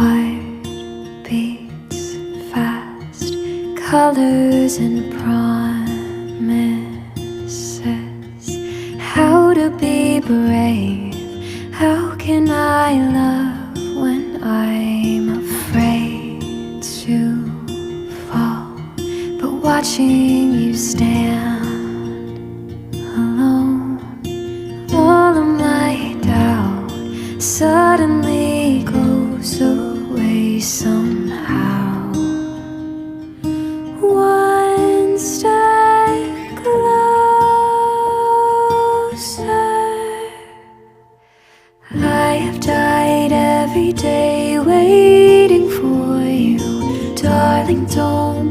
Heart beats fast, colors and promises. How to be brave? How can I love when I'm afraid to fall? But watching you stand alone, all of my doubt suddenly goes away somehow. One step closer. I have died every day waiting for you. Darling, don't